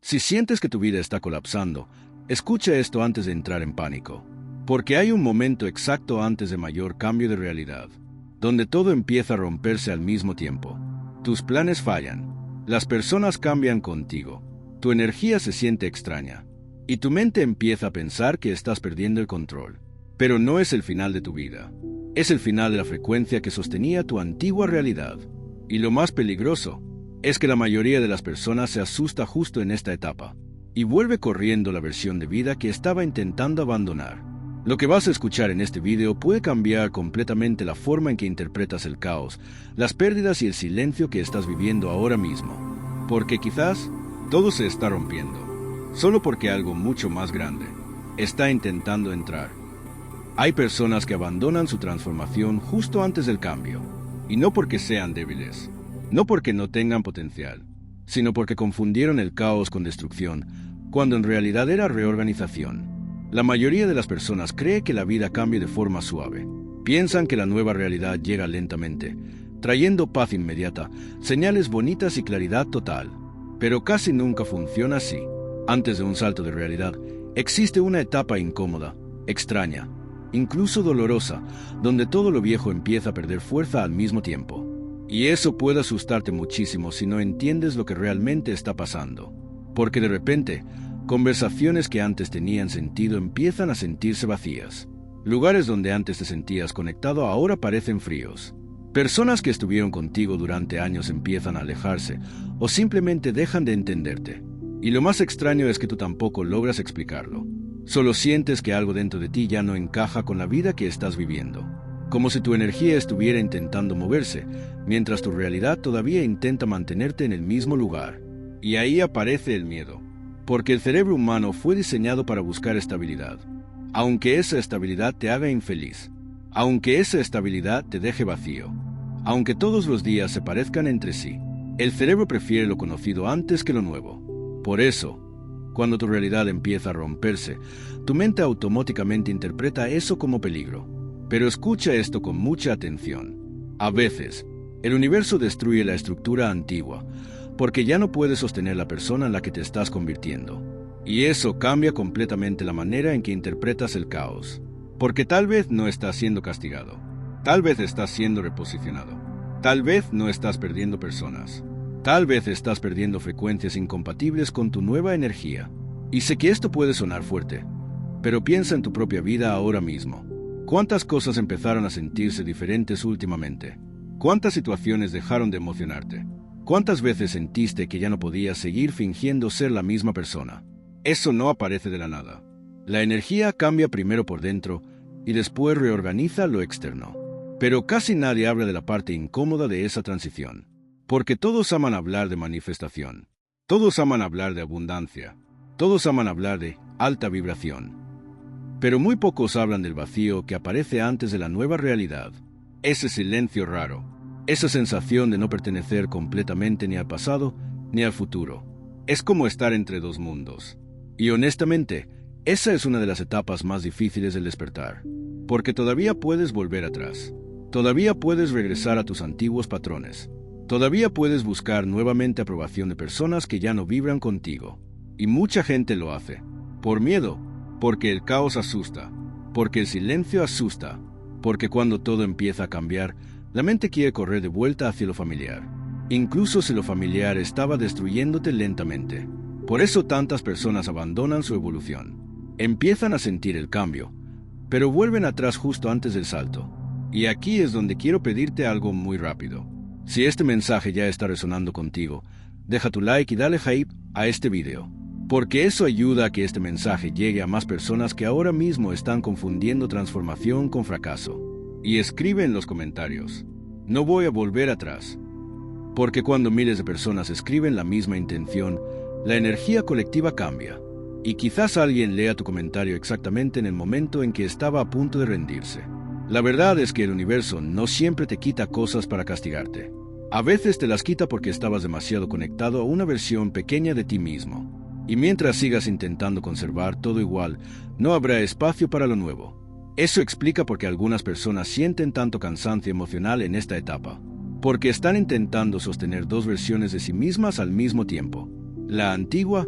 Si sientes que tu vida está colapsando, escucha esto antes de entrar en pánico. Porque hay un momento exacto antes de mayor cambio de realidad, donde todo empieza a romperse al mismo tiempo. Tus planes fallan, las personas cambian contigo, tu energía se siente extraña, y tu mente empieza a pensar que estás perdiendo el control. Pero no es el final de tu vida, es el final de la frecuencia que sostenía tu antigua realidad. Y lo más peligroso es que la mayoría de las personas se asusta justo en esta etapa, y vuelve corriendo la versión de vida que estaba intentando abandonar. Lo que vas a escuchar en este video puede cambiar completamente la forma en que interpretas el caos, las pérdidas y el silencio que estás viviendo ahora mismo. Porque quizás todo se está rompiendo, solo porque algo mucho más grande está intentando entrar. Hay personas que abandonan su transformación justo antes del cambio, y no porque sean débiles, no porque no tengan potencial, sino porque confundieron el caos con destrucción, cuando en realidad era reorganización. La mayoría de las personas cree que la vida cambia de forma suave. Piensan que la nueva realidad llega lentamente, trayendo paz inmediata, señales bonitas y claridad total. Pero casi nunca funciona así. Antes de un salto de realidad, existe una etapa incómoda, extraña, incluso dolorosa, donde todo lo viejo empieza a perder fuerza al mismo tiempo. Y eso puede asustarte muchísimo si no entiendes lo que realmente está pasando. Porque de repente, conversaciones que antes tenían sentido empiezan a sentirse vacías. Lugares donde antes te sentías conectado ahora parecen fríos. Personas que estuvieron contigo durante años empiezan a alejarse o simplemente dejan de entenderte. Y lo más extraño es que tú tampoco logras explicarlo. Solo sientes que algo dentro de ti ya no encaja con la vida que estás viviendo. Como si tu energía estuviera intentando moverse, mientras tu realidad todavía intenta mantenerte en el mismo lugar. Y ahí aparece el miedo. Porque el cerebro humano fue diseñado para buscar estabilidad. Aunque esa estabilidad te haga infeliz. Aunque esa estabilidad te deje vacío. Aunque todos los días se parezcan entre sí. El cerebro prefiere lo conocido antes que lo nuevo. Por eso, cuando tu realidad empieza a romperse, tu mente automáticamente interpreta eso como peligro. Pero escucha esto con mucha atención. A veces, el universo destruye la estructura antigua, porque ya no puedes sostener la persona en la que te estás convirtiendo. Y eso cambia completamente la manera en que interpretas el caos. Porque tal vez no estás siendo castigado. Tal vez estás siendo reposicionado. Tal vez no estás perdiendo personas. Tal vez estás perdiendo frecuencias incompatibles con tu nueva energía. Y sé que esto puede sonar fuerte, pero piensa en tu propia vida ahora mismo. ¿Cuántas cosas empezaron a sentirse diferentes últimamente? ¿Cuántas situaciones dejaron de emocionarte? ¿Cuántas veces sentiste que ya no podías seguir fingiendo ser la misma persona? Eso no aparece de la nada. La energía cambia primero por dentro y después reorganiza lo externo. Pero casi nadie habla de la parte incómoda de esa transición. Porque todos aman hablar de manifestación. Todos aman hablar de abundancia. Todos aman hablar de alta vibración. Pero muy pocos hablan del vacío que aparece antes de la nueva realidad. Ese silencio raro. Esa sensación de no pertenecer completamente ni al pasado ni al futuro. Es como estar entre dos mundos. Y honestamente, esa es una de las etapas más difíciles del despertar. Porque todavía puedes volver atrás. Todavía puedes regresar a tus antiguos patrones. Todavía puedes buscar nuevamente aprobación de personas que ya no vibran contigo. Y mucha gente lo hace. Por miedo. Porque el caos asusta. Porque el silencio asusta. Porque cuando todo empieza a cambiar, la mente quiere correr de vuelta hacia lo familiar, incluso si lo familiar estaba destruyéndote lentamente. Por eso tantas personas abandonan su evolución. Empiezan a sentir el cambio, pero vuelven atrás justo antes del salto. Y aquí es donde quiero pedirte algo muy rápido. Si este mensaje ya está resonando contigo, deja tu like y dale hype a este video. Porque eso ayuda a que este mensaje llegue a más personas que ahora mismo están confundiendo transformación con fracaso. Y escribe en los comentarios: no voy a volver atrás. Porque cuando miles de personas escriben la misma intención, la energía colectiva cambia. Y quizás alguien lea tu comentario exactamente en el momento en que estaba a punto de rendirse. La verdad es que el universo no siempre te quita cosas para castigarte. A veces te las quita porque estabas demasiado conectado a una versión pequeña de ti mismo. Y mientras sigas intentando conservar todo igual, no habrá espacio para lo nuevo. Eso explica por qué algunas personas sienten tanto cansancio emocional en esta etapa. Porque están intentando sostener dos versiones de sí mismas al mismo tiempo. La antigua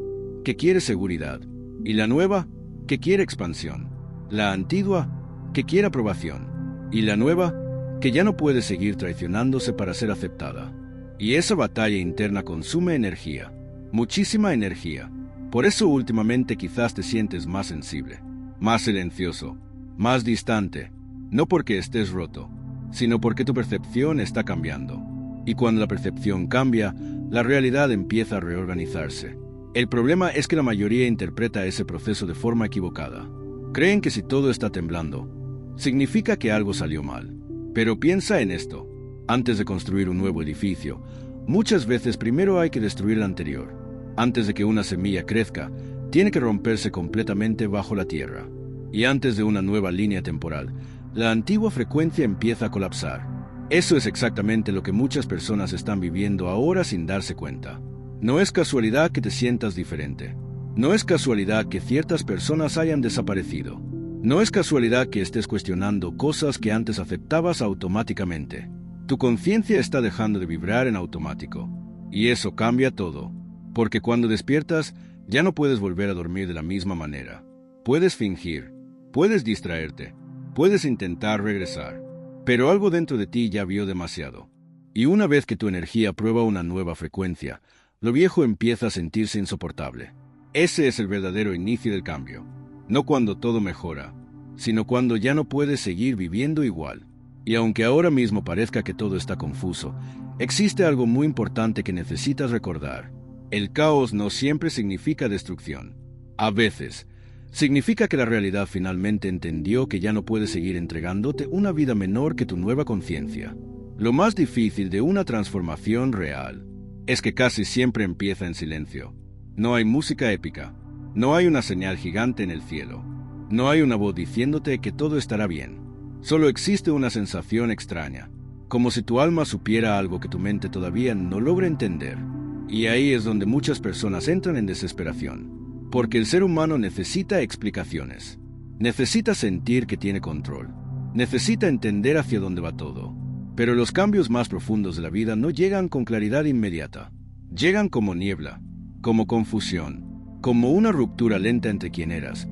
que quiere seguridad, y la nueva, que quiere expansión. La antigua, que quiere aprobación, y la nueva, que ya no puede seguir traicionándose para ser aceptada. Y esa batalla interna consume energía, muchísima energía. Por eso últimamente quizás te sientes más sensible, más silencioso, más distante, no porque estés roto, sino porque tu percepción está cambiando. Y cuando la percepción cambia, la realidad empieza a reorganizarse. El problema es que la mayoría interpreta ese proceso de forma equivocada. Creen que si todo está temblando, significa que algo salió mal. Pero piensa en esto. Antes de construir un nuevo edificio, muchas veces primero hay que destruir el anterior. Antes de que una semilla crezca, tiene que romperse completamente bajo la tierra. Y antes de una nueva línea temporal, la antigua frecuencia empieza a colapsar. Eso es exactamente lo que muchas personas están viviendo ahora sin darse cuenta. No es casualidad que te sientas diferente. No es casualidad que ciertas personas hayan desaparecido. No es casualidad que estés cuestionando cosas que antes aceptabas automáticamente. Tu conciencia está dejando de vibrar en automático. Y eso cambia todo. Porque cuando despiertas, ya no puedes volver a dormir de la misma manera. Puedes fingir, puedes distraerte, puedes intentar regresar. Pero algo dentro de ti ya vio demasiado. Y una vez que tu energía prueba una nueva frecuencia, lo viejo empieza a sentirse insoportable. Ese es el verdadero inicio del cambio. No cuando todo mejora, sino cuando ya no puedes seguir viviendo igual. Y aunque ahora mismo parezca que todo está confuso, existe algo muy importante que necesitas recordar. El caos no siempre significa destrucción. A veces, significa que la realidad finalmente entendió que ya no puede seguir entregándote una vida menor que tu nueva conciencia. Lo más difícil de una transformación real es que casi siempre empieza en silencio. No hay música épica, no hay una señal gigante en el cielo, no hay una voz diciéndote que todo estará bien. Solo existe una sensación extraña, como si tu alma supiera algo que tu mente todavía no logra entender. Y ahí es donde muchas personas entran en desesperación, porque el ser humano necesita explicaciones, necesita sentir que tiene control, necesita entender hacia dónde va todo. Pero los cambios más profundos de la vida no llegan con claridad inmediata, llegan como niebla, como confusión, como una ruptura lenta entre quien eras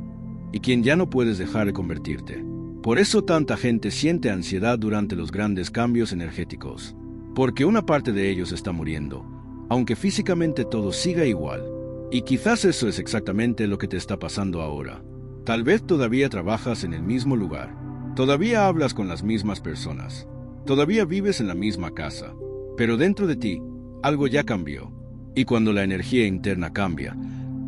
y quien ya no puedes dejar de convertirte. Por eso tanta gente siente ansiedad durante los grandes cambios energéticos, porque una parte de ellos está muriendo, aunque físicamente todo siga igual. Y quizás eso es exactamente lo que te está pasando ahora. Tal vez todavía trabajas en el mismo lugar, todavía hablas con las mismas personas, todavía vives en la misma casa, pero dentro de ti, algo ya cambió. Y cuando la energía interna cambia,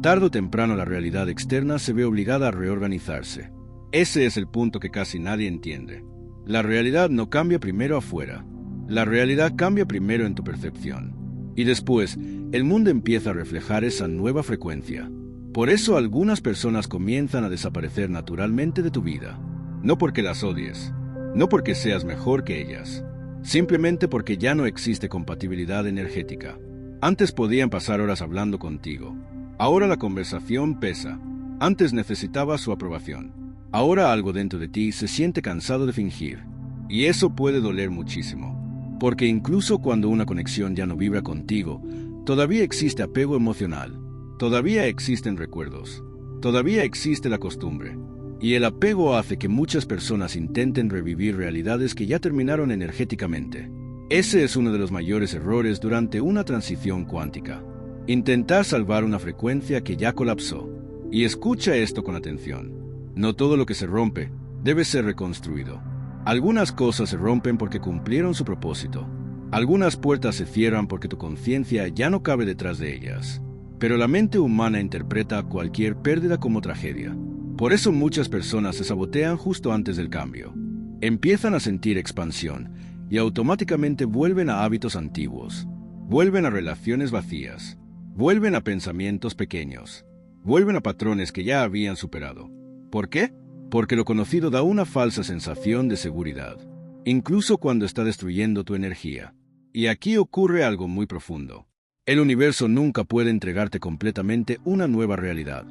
tarde o temprano la realidad externa se ve obligada a reorganizarse. Ese es el punto que casi nadie entiende. La realidad no cambia primero afuera. La realidad cambia primero en tu percepción. Y después, el mundo empieza a reflejar esa nueva frecuencia. Por eso algunas personas comienzan a desaparecer naturalmente de tu vida. No porque las odies, no porque seas mejor que ellas, simplemente porque ya no existe compatibilidad energética. Antes podían pasar horas hablando contigo. Ahora la conversación pesa. Antes necesitabas su aprobación. Ahora algo dentro de ti se siente cansado de fingir. Y eso puede doler muchísimo. Porque incluso cuando una conexión ya no vibra contigo, todavía existe apego emocional. Todavía existen recuerdos. Todavía existe la costumbre. Y el apego hace que muchas personas intenten revivir realidades que ya terminaron energéticamente. Ese es uno de los mayores errores durante una transición cuántica. Intentar salvar una frecuencia que ya colapsó. Y escucha esto con atención. No todo lo que se rompe debe ser reconstruido. Algunas cosas se rompen porque cumplieron su propósito. Algunas puertas se cierran porque tu conciencia ya no cabe detrás de ellas. Pero la mente humana interpreta cualquier pérdida como tragedia. Por eso muchas personas se sabotean justo antes del cambio. Empiezan a sentir expansión y automáticamente vuelven a hábitos antiguos. Vuelven a relaciones vacías. Vuelven a pensamientos pequeños. Vuelven a patrones que ya habían superado. ¿Por qué? Porque lo conocido da una falsa sensación de seguridad, incluso cuando está destruyendo tu energía. Y aquí ocurre algo muy profundo. El universo nunca puede entregarte completamente una nueva realidad,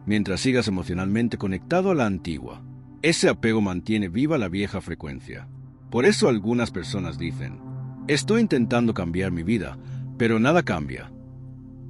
mientras sigas emocionalmente conectado a la antigua. Ese apego mantiene viva la vieja frecuencia. Por eso algunas personas dicen, estoy intentando cambiar mi vida, pero nada cambia.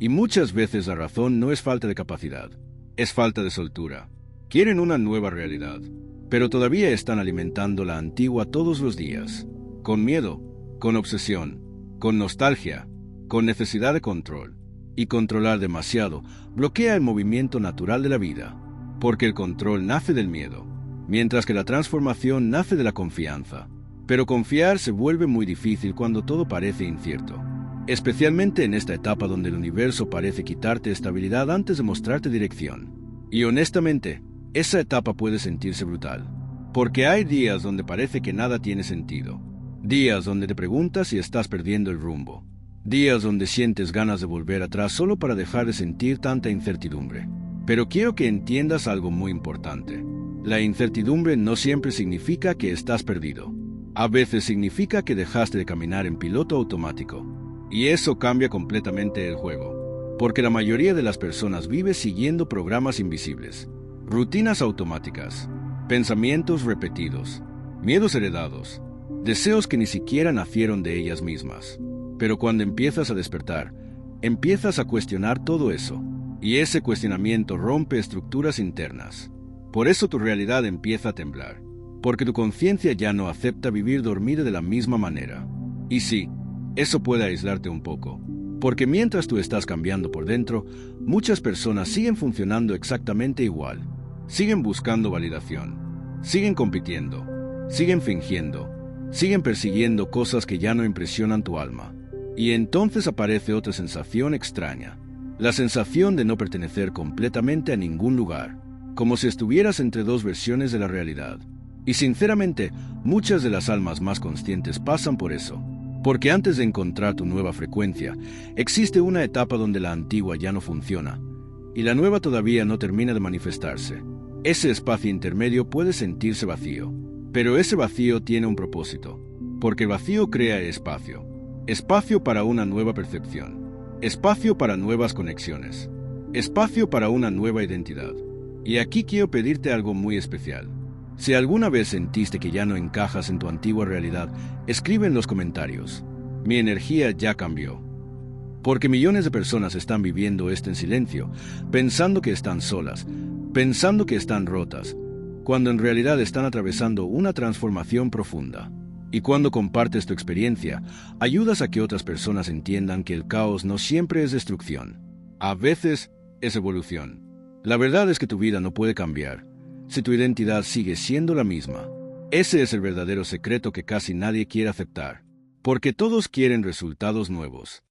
Y muchas veces la razón no es falta de capacidad, es falta de soltura. Quieren una nueva realidad, pero todavía están alimentando la antigua todos los días, con miedo, con obsesión, con nostalgia, con necesidad de control. Y controlar demasiado bloquea el movimiento natural de la vida, porque el control nace del miedo, mientras que la transformación nace de la confianza. Pero confiar se vuelve muy difícil cuando todo parece incierto, especialmente en esta etapa donde el universo parece quitarte estabilidad antes de mostrarte dirección. Y honestamente, esa etapa puede sentirse brutal, porque hay días donde parece que nada tiene sentido, días donde te preguntas si estás perdiendo el rumbo, días donde sientes ganas de volver atrás solo para dejar de sentir tanta incertidumbre. Pero quiero que entiendas algo muy importante. La incertidumbre no siempre significa que estás perdido. A veces significa que dejaste de caminar en piloto automático. Y eso cambia completamente el juego, porque la mayoría de las personas vive siguiendo programas invisibles, rutinas automáticas, pensamientos repetidos, miedos heredados, deseos que ni siquiera nacieron de ellas mismas. Pero cuando empiezas a despertar, empiezas a cuestionar todo eso, y ese cuestionamiento rompe estructuras internas. Por eso tu realidad empieza a temblar, porque tu conciencia ya no acepta vivir dormida de la misma manera. Y sí, eso puede aislarte un poco, porque mientras tú estás cambiando por dentro, muchas personas siguen funcionando exactamente igual. Siguen buscando validación, siguen compitiendo, siguen fingiendo, siguen persiguiendo cosas que ya no impresionan tu alma. Y entonces aparece otra sensación extraña, la sensación de no pertenecer completamente a ningún lugar, como si estuvieras entre dos versiones de la realidad. Y sinceramente, muchas de las almas más conscientes pasan por eso, porque antes de encontrar tu nueva frecuencia, existe una etapa donde la antigua ya no funciona, y la nueva todavía no termina de manifestarse. Ese espacio intermedio puede sentirse vacío, pero ese vacío tiene un propósito, porque el vacío crea espacio. Espacio para una nueva percepción, espacio para nuevas conexiones, espacio para una nueva identidad. Y aquí quiero pedirte algo muy especial. Si alguna vez sentiste que ya no encajas en tu antigua realidad, escribe en los comentarios: mi energía ya cambió. Porque millones de personas están viviendo esto en silencio, pensando que están solas, pensando que están rotas, cuando en realidad están atravesando una transformación profunda. Y cuando compartes tu experiencia, ayudas a que otras personas entiendan que el caos no siempre es destrucción. A veces es evolución. La verdad es que tu vida no puede cambiar si tu identidad sigue siendo la misma. Ese es el verdadero secreto que casi nadie quiere aceptar, porque todos quieren resultados nuevos,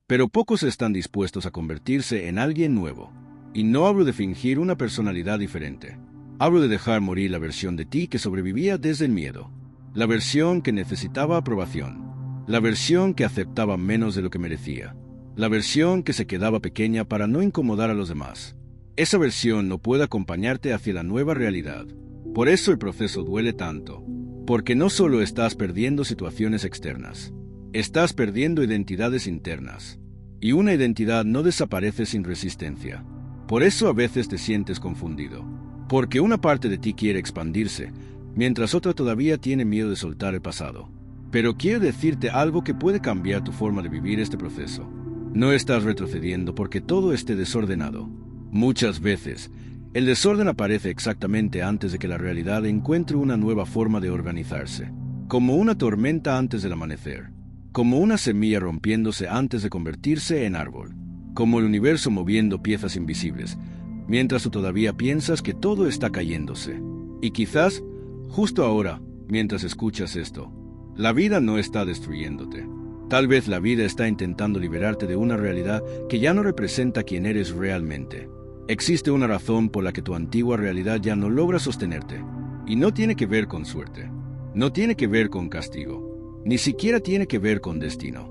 pero pocos están dispuestos a convertirse en alguien nuevo. Y no hablo de fingir una personalidad diferente. Hablo de dejar morir la versión de ti que sobrevivía desde el miedo. La versión que necesitaba aprobación, la versión que aceptaba menos de lo que merecía, la versión que se quedaba pequeña para no incomodar a los demás. Esa versión no puede acompañarte hacia la nueva realidad. Por eso el proceso duele tanto, porque no solo estás perdiendo situaciones externas, estás perdiendo identidades internas, y una identidad no desaparece sin resistencia. Por eso a veces te sientes confundido, porque una parte de ti quiere expandirse, mientras otra todavía tiene miedo de soltar el pasado. Pero quiero decirte algo que puede cambiar tu forma de vivir este proceso. No estás retrocediendo porque todo esté desordenado. Muchas veces, el desorden aparece exactamente antes de que la realidad encuentre una nueva forma de organizarse, como una tormenta antes del amanecer, como una semilla rompiéndose antes de convertirse en árbol, como el universo moviendo piezas invisibles, mientras tú todavía piensas que todo está cayéndose. Y quizás, justo ahora, mientras escuchas esto, la vida no está destruyéndote. Tal vez la vida está intentando liberarte de una realidad que ya no representa quién eres realmente. Existe una razón por la que tu antigua realidad ya no logra sostenerte, y no tiene que ver con suerte, no tiene que ver con castigo, ni siquiera tiene que ver con destino.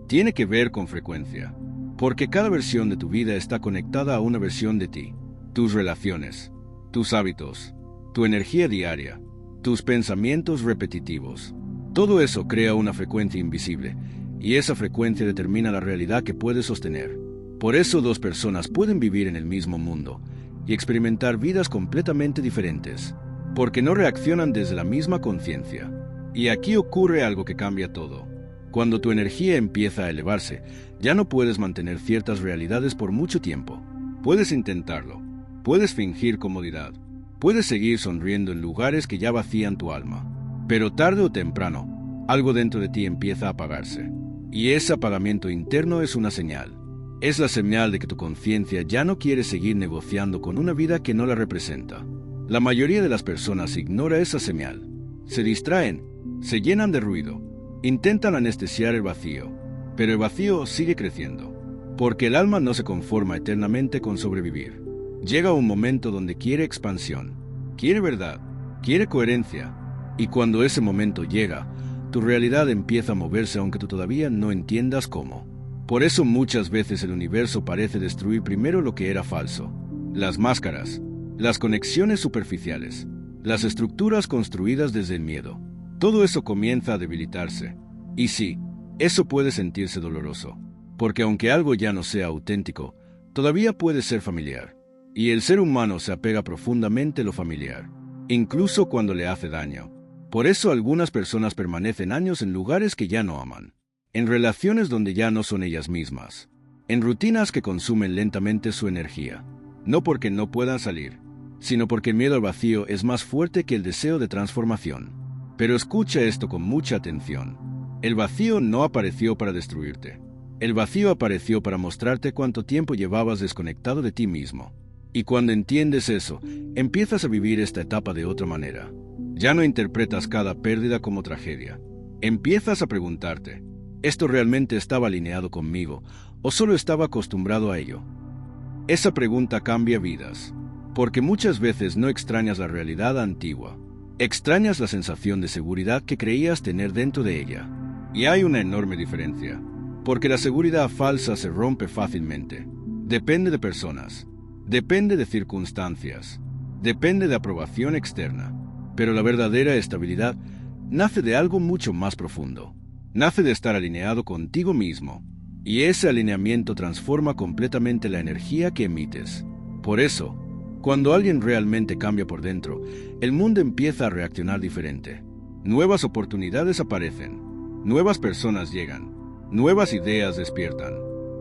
Tiene que ver con frecuencia, porque cada versión de tu vida está conectada a una versión de ti. Tus relaciones, tus hábitos, tu energía diaria, tus pensamientos repetitivos. Todo eso crea una frecuencia invisible, y esa frecuencia determina la realidad que puedes sostener. Por eso dos personas pueden vivir en el mismo mundo y experimentar vidas completamente diferentes, porque no reaccionan desde la misma conciencia. Y aquí ocurre algo que cambia todo. Cuando tu energía empieza a elevarse, ya no puedes mantener ciertas realidades por mucho tiempo. Puedes intentarlo, puedes fingir comodidad, puedes seguir sonriendo en lugares que ya vacían tu alma, pero tarde o temprano, algo dentro de ti empieza a apagarse. Y ese apagamiento interno es una señal. Es la señal de que tu conciencia ya no quiere seguir negociando con una vida que no la representa. La mayoría de las personas ignora esa señal. Se distraen, se llenan de ruido, intentan anestesiar el vacío, pero el vacío sigue creciendo, porque el alma no se conforma eternamente con sobrevivir. Llega un momento donde quiere expansión, quiere verdad, quiere coherencia, y cuando ese momento llega, tu realidad empieza a moverse aunque tú todavía no entiendas cómo. Por eso muchas veces el universo parece destruir primero lo que era falso. Las máscaras, las conexiones superficiales, las estructuras construidas desde el miedo. Todo eso comienza a debilitarse. Y sí, eso puede sentirse doloroso, porque aunque algo ya no sea auténtico, todavía puede ser familiar. Y el ser humano se apega profundamente a lo familiar, incluso cuando le hace daño. Por eso algunas personas permanecen años en lugares que ya no aman, en relaciones donde ya no son ellas mismas, en rutinas que consumen lentamente su energía, no porque no puedan salir, sino porque el miedo al vacío es más fuerte que el deseo de transformación. Pero escucha esto con mucha atención. El vacío no apareció para destruirte. El vacío apareció para mostrarte cuánto tiempo llevabas desconectado de ti mismo. Y cuando entiendes eso, empiezas a vivir esta etapa de otra manera. Ya no interpretas cada pérdida como tragedia. Empiezas a preguntarte, ¿esto realmente estaba alineado conmigo o solo estaba acostumbrado a ello? Esa pregunta cambia vidas, porque muchas veces no extrañas la realidad antigua. Extrañas la sensación de seguridad que creías tener dentro de ella. Y hay una enorme diferencia, porque la seguridad falsa se rompe fácilmente. Depende de personas, depende de circunstancias, depende de aprobación externa. Pero la verdadera estabilidad nace de algo mucho más profundo. Nace de estar alineado contigo mismo. Y ese alineamiento transforma completamente la energía que emites. Por eso, cuando alguien realmente cambia por dentro, el mundo empieza a reaccionar diferente. Nuevas oportunidades aparecen, nuevas personas llegan, nuevas ideas despiertan.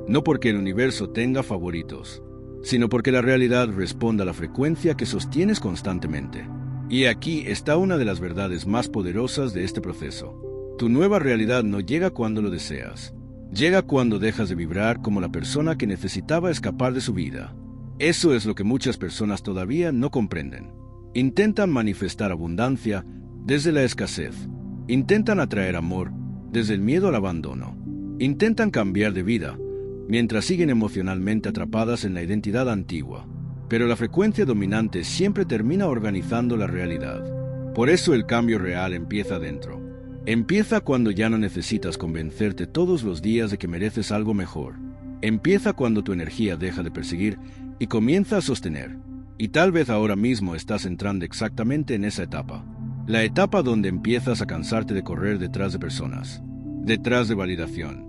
No porque el universo tenga favoritos, sino porque la realidad responde a la frecuencia que sostienes constantemente. Y aquí está una de las verdades más poderosas de este proceso. Tu nueva realidad no llega cuando lo deseas. Llega cuando dejas de vibrar como la persona que necesitaba escapar de su vida. Eso es lo que muchas personas todavía no comprenden. Intentan manifestar abundancia desde la escasez. Intentan atraer amor desde el miedo al abandono. Intentan cambiar de vida mientras siguen emocionalmente atrapadas en la identidad antigua. Pero la frecuencia dominante siempre termina organizando la realidad. Por eso el cambio real empieza dentro. Empieza cuando ya no necesitas convencerte todos los días de que mereces algo mejor. Empieza cuando tu energía deja de perseguir y comienza a sostener. Y tal vez ahora mismo estás entrando exactamente en esa etapa. La etapa donde empiezas a cansarte de correr detrás de personas, detrás de validación,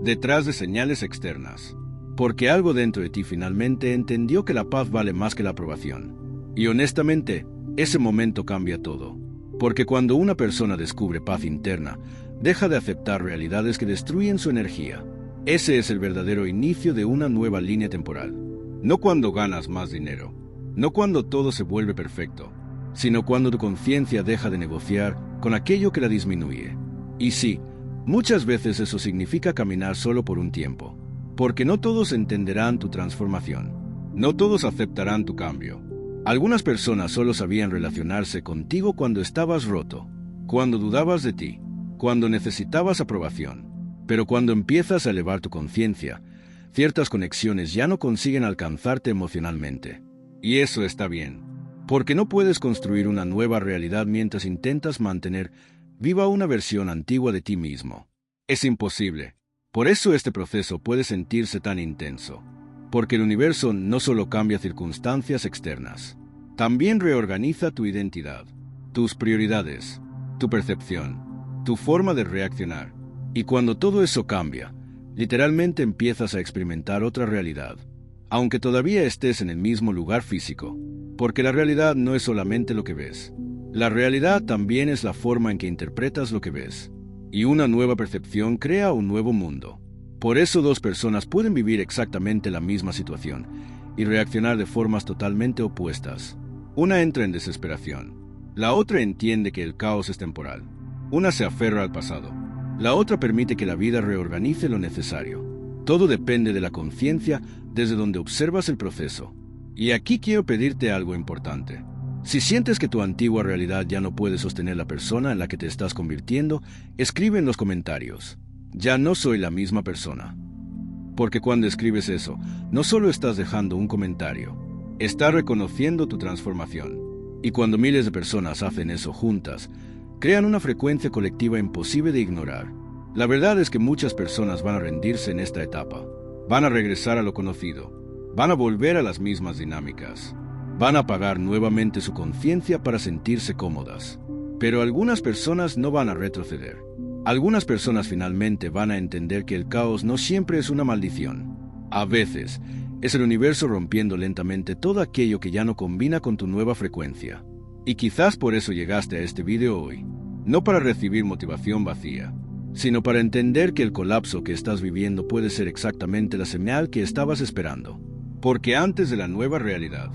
detrás de señales externas. Porque algo dentro de ti finalmente entendió que la paz vale más que la aprobación. Y honestamente, ese momento cambia todo. Porque cuando una persona descubre paz interna, deja de aceptar realidades que destruyen su energía. Ese es el verdadero inicio de una nueva línea temporal. No cuando ganas más dinero, no cuando todo se vuelve perfecto, sino cuando tu conciencia deja de negociar con aquello que la disminuye. Y sí, muchas veces eso significa caminar solo por un tiempo. Porque no todos entenderán tu transformación. No todos aceptarán tu cambio. Algunas personas solo sabían relacionarse contigo cuando estabas roto, cuando dudabas de ti, cuando necesitabas aprobación. Pero cuando empiezas a elevar tu conciencia, ciertas conexiones ya no consiguen alcanzarte emocionalmente. Y eso está bien, porque no puedes construir una nueva realidad mientras intentas mantener viva una versión antigua de ti mismo. Es imposible. Por eso este proceso puede sentirse tan intenso, porque el universo no solo cambia circunstancias externas, también reorganiza tu identidad, tus prioridades, tu percepción, tu forma de reaccionar. Y cuando todo eso cambia, literalmente empiezas a experimentar otra realidad, aunque todavía estés en el mismo lugar físico, porque la realidad no es solamente lo que ves. La realidad también es la forma en que interpretas lo que ves. Y una nueva percepción crea un nuevo mundo. Por eso dos personas pueden vivir exactamente la misma situación y reaccionar de formas totalmente opuestas. Una entra en desesperación. La otra entiende que el caos es temporal. Una se aferra al pasado. La otra permite que la vida reorganice lo necesario. Todo depende de la conciencia desde donde observas el proceso. Y aquí quiero pedirte algo importante. Si sientes que tu antigua realidad ya no puede sostener la persona en la que te estás convirtiendo, escribe en los comentarios: ya no soy la misma persona. Porque cuando escribes eso, no solo estás dejando un comentario, estás reconociendo tu transformación. Y cuando miles de personas hacen eso juntas, crean una frecuencia colectiva imposible de ignorar. La verdad es que muchas personas van a rendirse en esta etapa. Van a regresar a lo conocido. Van a volver a las mismas dinámicas. Van a apagar nuevamente su conciencia para sentirse cómodas. Pero algunas personas no van a retroceder. Algunas personas finalmente van a entender que el caos no siempre es una maldición. A veces, es el universo rompiendo lentamente todo aquello que ya no combina con tu nueva frecuencia. Y quizás por eso llegaste a este video hoy. No para recibir motivación vacía, sino para entender que el colapso que estás viviendo puede ser exactamente la señal que estabas esperando. Porque antes de la nueva realidad,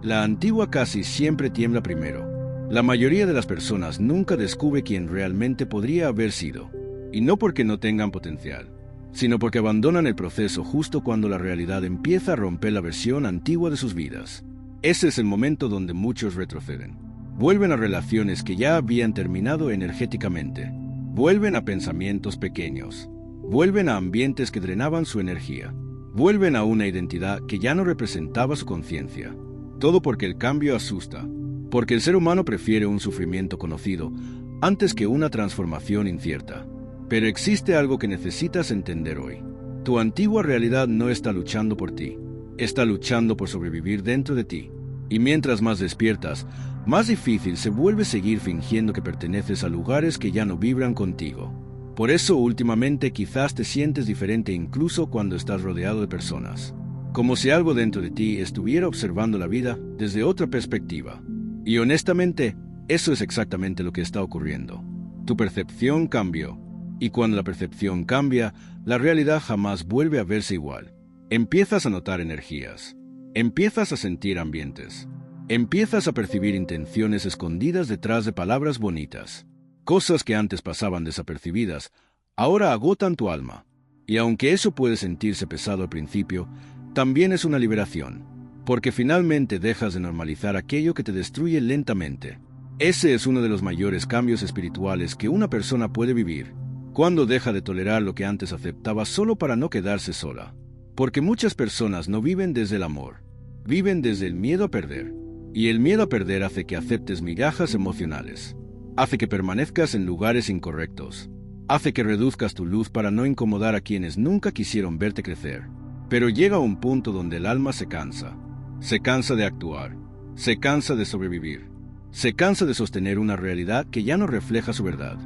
la antigua casi siempre tiembla primero. La mayoría de las personas nunca descubre quién realmente podría haber sido. Y no porque no tengan potencial, sino porque abandonan el proceso justo cuando la realidad empieza a romper la versión antigua de sus vidas. Ese es el momento donde muchos retroceden. Vuelven a relaciones que ya habían terminado energéticamente. Vuelven a pensamientos pequeños. Vuelven a ambientes que drenaban su energía. Vuelven a una identidad que ya no representaba su conciencia. Todo porque el cambio asusta. Porque el ser humano prefiere un sufrimiento conocido antes que una transformación incierta. Pero existe algo que necesitas entender hoy. Tu antigua realidad no está luchando por ti. Está luchando por sobrevivir dentro de ti. Y mientras más despiertas, más difícil se vuelve seguir fingiendo que perteneces a lugares que ya no vibran contigo. Por eso últimamente quizás te sientes diferente incluso cuando estás rodeado de personas. Como si algo dentro de ti estuviera observando la vida desde otra perspectiva. Y honestamente, eso es exactamente lo que está ocurriendo. Tu percepción cambió. Y cuando la percepción cambia, la realidad jamás vuelve a verse igual. Empiezas a notar energías. Empiezas a sentir ambientes. Empiezas a percibir intenciones escondidas detrás de palabras bonitas. Cosas que antes pasaban desapercibidas, ahora agotan tu alma. Y aunque eso puede sentirse pesado al principio, también es una liberación, porque finalmente dejas de normalizar aquello que te destruye lentamente. Ese es uno de los mayores cambios espirituales que una persona puede vivir, cuando deja de tolerar lo que antes aceptaba solo para no quedarse sola. Porque muchas personas no viven desde el amor, viven desde el miedo a perder. Y el miedo a perder hace que aceptes migajas emocionales, hace que permanezcas en lugares incorrectos, hace que reduzcas tu luz para no incomodar a quienes nunca quisieron verte crecer. Pero llega un punto donde el alma se cansa de actuar, se cansa de sobrevivir, se cansa de sostener una realidad que ya no refleja su verdad.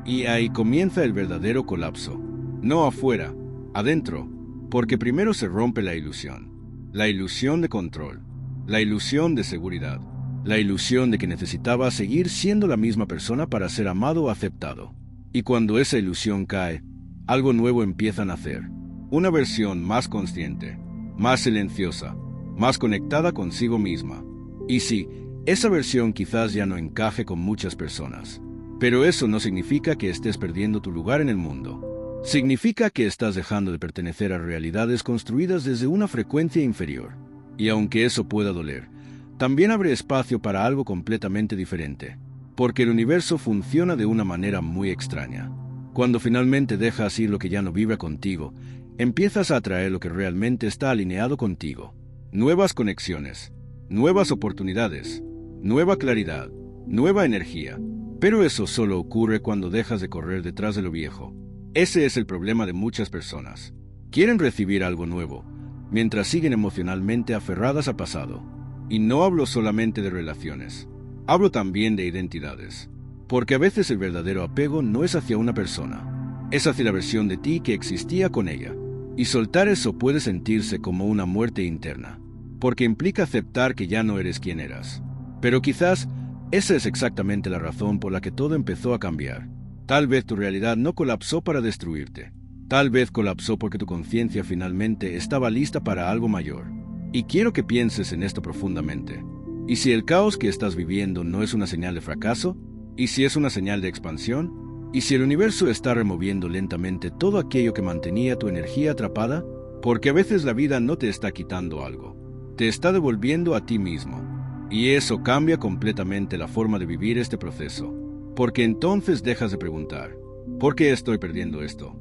Y ahí comienza el verdadero colapso, no afuera, adentro, porque primero se rompe la ilusión de control, la ilusión de seguridad, la ilusión de que necesitaba seguir siendo la misma persona para ser amado o aceptado. Y cuando esa ilusión cae, algo nuevo empieza a nacer. Una versión más consciente, más silenciosa, más conectada consigo misma. Y sí, esa versión quizás ya no encaje con muchas personas. Pero eso no significa que estés perdiendo tu lugar en el mundo. Significa que estás dejando de pertenecer a realidades construidas desde una frecuencia inferior. Y aunque eso pueda doler, también abre espacio para algo completamente diferente. Porque el universo funciona de una manera muy extraña. Cuando finalmente dejas ir lo que ya no vibra contigo, empiezas a atraer lo que realmente está alineado contigo. Nuevas conexiones, nuevas oportunidades, nueva claridad, nueva energía. Pero eso solo ocurre cuando dejas de correr detrás de lo viejo. Ese es el problema de muchas personas. Quieren recibir algo nuevo, mientras siguen emocionalmente aferradas al pasado. Y no hablo solamente de relaciones, hablo también de identidades. Porque a veces el verdadero apego no es hacia una persona, es hacia la versión de ti que existía con ella. Y soltar eso puede sentirse como una muerte interna, porque implica aceptar que ya no eres quien eras. Pero quizás esa es exactamente la razón por la que todo empezó a cambiar. Tal vez tu realidad no colapsó para destruirte. Tal vez colapsó porque tu conciencia finalmente estaba lista para algo mayor. Y quiero que pienses en esto profundamente. ¿Y si el caos que estás viviendo no es una señal de fracaso? ¿Y si es una señal de expansión? ¿Y si el universo está removiendo lentamente todo aquello que mantenía tu energía atrapada? Porque a veces la vida no te está quitando algo, te está devolviendo a ti mismo. Y eso cambia completamente la forma de vivir este proceso. Porque entonces dejas de preguntar, ¿por qué estoy perdiendo esto?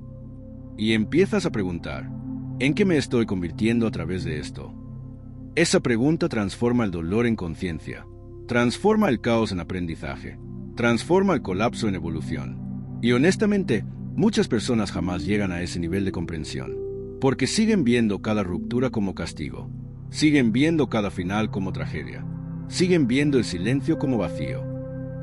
Y empiezas a preguntar, ¿en qué me estoy convirtiendo a través de esto? Esa pregunta transforma el dolor en conciencia, transforma el caos en aprendizaje, transforma el colapso en evolución. Y honestamente, muchas personas jamás llegan a ese nivel de comprensión, porque siguen viendo cada ruptura como castigo, siguen viendo cada final como tragedia, siguen viendo el silencio como vacío,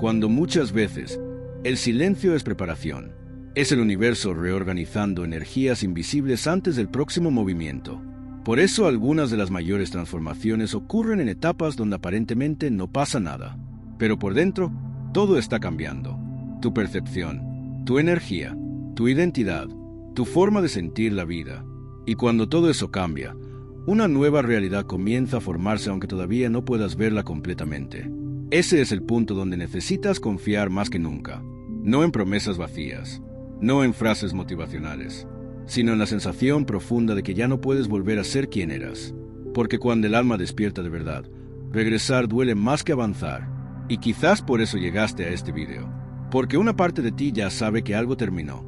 cuando muchas veces el silencio es preparación, es el universo reorganizando energías invisibles antes del próximo movimiento. Por eso algunas de las mayores transformaciones ocurren en etapas donde aparentemente no pasa nada, pero por dentro todo está cambiando. Tu percepción, tu energía, tu identidad, tu forma de sentir la vida. Y cuando todo eso cambia, una nueva realidad comienza a formarse aunque todavía no puedas verla completamente. Ese es el punto donde necesitas confiar más que nunca, no en promesas vacías, no en frases motivacionales, sino en la sensación profunda de que ya no puedes volver a ser quien eras. Porque cuando el alma despierta de verdad, regresar duele más que avanzar. Y quizás por eso llegaste a este video, porque una parte de ti ya sabe que algo terminó,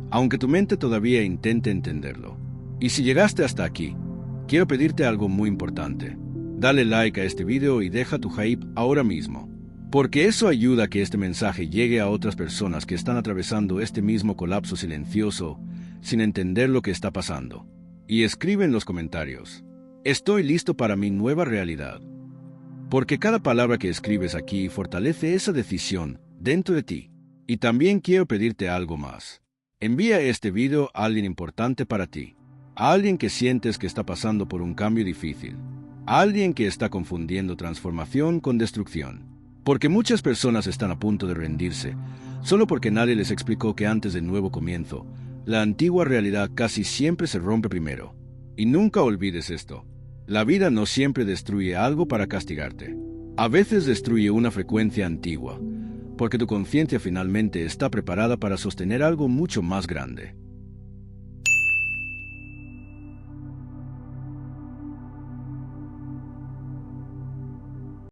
aunque tu mente todavía intente entenderlo. Y si llegaste hasta aquí, quiero pedirte algo muy importante. Dale like a este video y deja tu hype ahora mismo, porque eso ayuda a que este mensaje llegue a otras personas que están atravesando este mismo colapso silencioso sin entender lo que está pasando. Y escribe en los comentarios, estoy listo para mi nueva realidad. Porque cada palabra que escribes aquí fortalece esa decisión dentro de ti. Y también quiero pedirte algo más. Envía este video a alguien importante para ti, a alguien que sientes que está pasando por un cambio difícil, a alguien que está confundiendo transformación con destrucción. Porque muchas personas están a punto de rendirse, solo porque nadie les explicó que antes del nuevo comienzo, la antigua realidad casi siempre se rompe primero. Y nunca olvides esto. La vida no siempre destruye algo para castigarte. A veces destruye una frecuencia antigua, porque tu conciencia finalmente está preparada para sostener algo mucho más grande.